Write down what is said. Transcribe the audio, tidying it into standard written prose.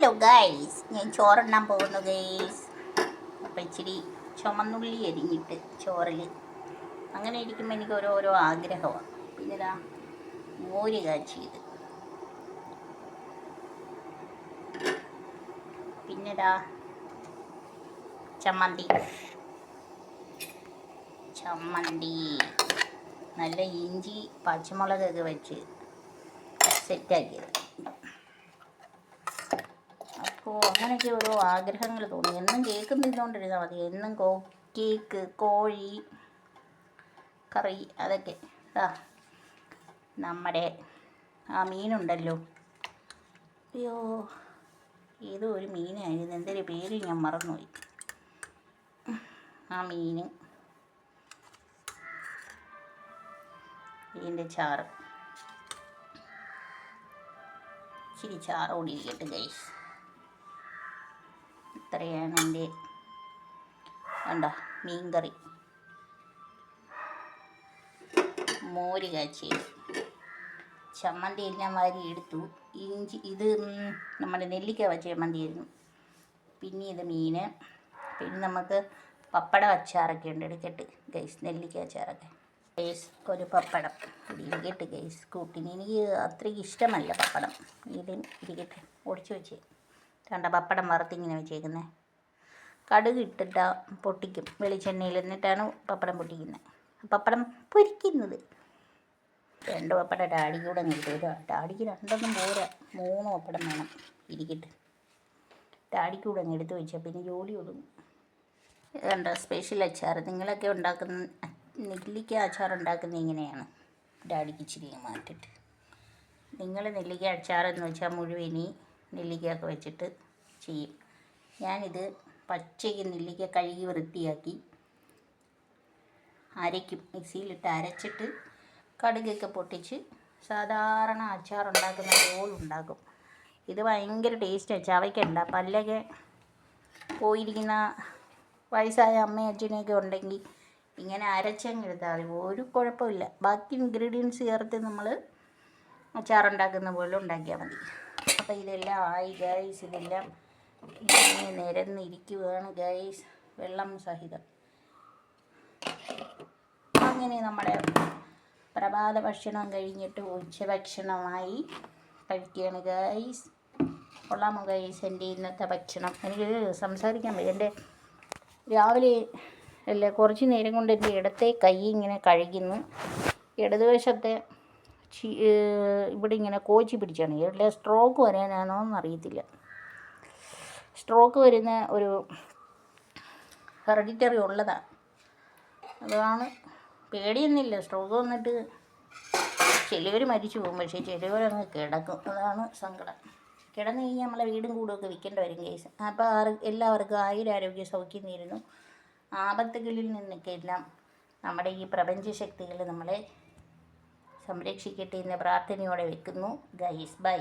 Hello guys, ഞാൻ ചോറുണ്ണാൻ പോകുന്നു ഗൈസ്. അപ്പം ഇച്ചിരി ചുമന്നുള്ളി എരിഞ്ഞിട്ട് ചോറിൽ അങ്ങനെ ഇരിക്കുമ്പോൾ എനിക്ക് ഓരോരോ ആഗ്രഹമാണ്. പിന്നെ ഇതാ മോര് കാച്ചിയത്, പിന്നെ ഇതാ ചമ്മന്തി നല്ല ഇഞ്ചി പച്ചമുളകൊക്കെ വെച്ച് സെറ്റാക്കിയത്. അപ്പോൾ അങ്ങനെയൊക്കെ ഓരോ ആഗ്രഹങ്ങൾ തോന്നി. എന്നും കേക്ക് തിന്നുകൊണ്ടിരുന്നാൽ മതി. എന്നും കേക്ക്, കോഴി കറി, അതൊക്കെ. നമ്മുടെ ആ മീനുണ്ടല്ലോ, അയ്യോ ഏതോ ഒരു മീനായിരുന്നു, എന്തൊരു പേര് ഞാൻ മറന്നുപോയി. ആ മീൻ, ഇതിൻ്റെ ചാറ്, ഇച്ചിരി ചാറ് കൂടി ഇരിക്കട്ടെ ഗൈസ്. ഇത്രയാണ് എൻ്റെ മീൻകറി, മോര് കാച്ചിയത്, ചമ്മന്തി എല്ലാം വാരി എടുത്തു. ഇഞ്ചി, ഇത് നമ്മുടെ നെല്ലിക്ക വച്ച ചമ്മന്തിയായിരുന്നു. പിന്നെ ഇത് മീൻ, പിന്നെ നമുക്ക് പപ്പടം അച്ചാറൊക്കെ ഉണ്ട്. എടുക്കട്ട് ഗൈസ്, നെല്ലിക്ക അച്ചാറൊക്കെ. ഗൈസ് ഒരു പപ്പടം ഇരിക്കട്ട് ഗൈസ് കൂട്ടിന്. എനിക്ക് അത്രയ്ക്ക് ഇഷ്ടമല്ല പപ്പടം. ഇത് ഇരിക്കട്ടെ, ഒടിച്ച് വെച്ച് പപ്പടം വറുത്തിങ്ങനെ വെച്ചേക്കുന്നത്. കടുക് ഇട്ടിട്ട് പൊട്ടിക്കും വെളിച്ചെണ്ണയിൽ, എന്നിട്ടാണ് പപ്പടം പൊട്ടിക്കുന്നത്, പപ്പടം പൊരിക്കുന്നത്. 2 പപ്പടം ഡാഡിക്ക് കൂടെ കിട്ടും. ഡാഡിക്ക് 2 പോരാ, 3 പപ്പടം വേണം. ഇരിക്കട്ടെ, ഡാഡിക്ക് കൂടെ അങ്ങ് എടുത്ത് വെച്ചാൽ പിന്നെ ജോലി ഒതുങ്ങും. സ്പെഷ്യൽ അച്ചാർ നിങ്ങളൊക്കെ ഉണ്ടാക്കുന്ന നെല്ലിക്ക അച്ചാർ ഉണ്ടാക്കുന്നത് ഇങ്ങനെയാണ്. ഡാഡിക്ക് ഇച്ചിരി മാറ്റിട്ട്, നിങ്ങൾ നെല്ലിക്ക അച്ചാറെന്ന് വെച്ചാൽ മുഴുവനി നെല്ലിക്കയൊക്കെ വെച്ചിട്ട് ചെയ്യും. ഞാനിത് പച്ചയ്ക്ക് നെല്ലിക്ക കഴുകി വൃത്തിയാക്കി അരയ്ക്കും. മിക്സിയിലിട്ട് അരച്ചിട്ട് കടുകൊക്കെ പൊട്ടിച്ച് സാധാരണ അച്ചാറുണ്ടാക്കുന്ന പോലെ ഉണ്ടാക്കും. ഇത് ഭയങ്കര ടേസ്റ്റാണ്. ചവയ്ക്കണ്ട. പല്ലൊക്കെ പോയിരിക്കുന്ന വയസ്സായ അമ്മയും അച്ഛനെയൊക്കെ ഉണ്ടെങ്കിൽ ഇങ്ങനെ അരച്ചങ്ങെടുത്താൽ മതി, ഒരു കുഴപ്പമില്ല. ബാക്കി ഇൻഗ്രീഡിയൻസ് ചേർത്ത് നമ്മൾ അച്ചാറുണ്ടാക്കുന്ന പോലെ ഉണ്ടാക്കിയാൽ മതി. അപ്പോൾ ഇതെല്ലാം ആയി ഗൈസ്. ഇതെല്ലാം ഇങ്ങനെ നിരന്നിരിക്കുകയാണ് ഗൈസ്, വെള്ളം സഹിതം. അങ്ങനെ നമ്മുടെ പ്രഭാത ഭക്ഷണം കഴിഞ്ഞിട്ട് ഉച്ചഭക്ഷണമായി കഴിക്കുകയാണ് ഗൈസ്. കൊള്ളാമോ ഗൈസ് എൻ്റെ ഇന്നത്തെ ഭക്ഷണം? എനിക്ക് സംസാരിക്കാൻ വയ്യ. എൻ്റെ രാവിലെ അല്ല, കുറച്ച് നേരം കൊണ്ട് എൻ്റെ ഇടത്തെ കൈ ഇങ്ങനെ കഴിക്കുന്നു. ഇടതുവശത്തെ ഇവിടെ ഇങ്ങനെ കോച്ചി പിടിച്ചാണ്. ഇവിടെ സ്ട്രോക്ക് വരാനാണോ എന്നറിയത്തില്ല. സ്ട്രോക്ക് വരുന്ന ഒരു ഹെറിഡിറ്ററി ഉള്ളതാണ്. അതാണ്, പേടിയൊന്നുമില്ല. സ്ട്രോക്ക് വന്നിട്ട് ചിലവർ മരിച്ചു പോകും, പക്ഷേ ചിലവരങ്ങ് കിടക്കും. അതാണ് സങ്കടം. കിടന്നു കഴിഞ്ഞാൽ നമ്മളെ വീടും കൂടുമൊക്കെ വിൽക്കേണ്ടി വരും കേസ്. അപ്പോൾ എല്ലാവർക്കും ആയുരാരോഗ്യ സൗഖ്യം നേരുന്നു. ആപത്തുകളിൽ നിന്നൊക്കെ എല്ലാം നമ്മുടെ ഈ പ്രപഞ്ചശക്തികൾ നമ്മളെ സംരക്ഷിക്കട്ടെ എന്ന് പ്രാർത്ഥനയോടെ വെക്കുന്നു ഗൈസ്. ബൈ.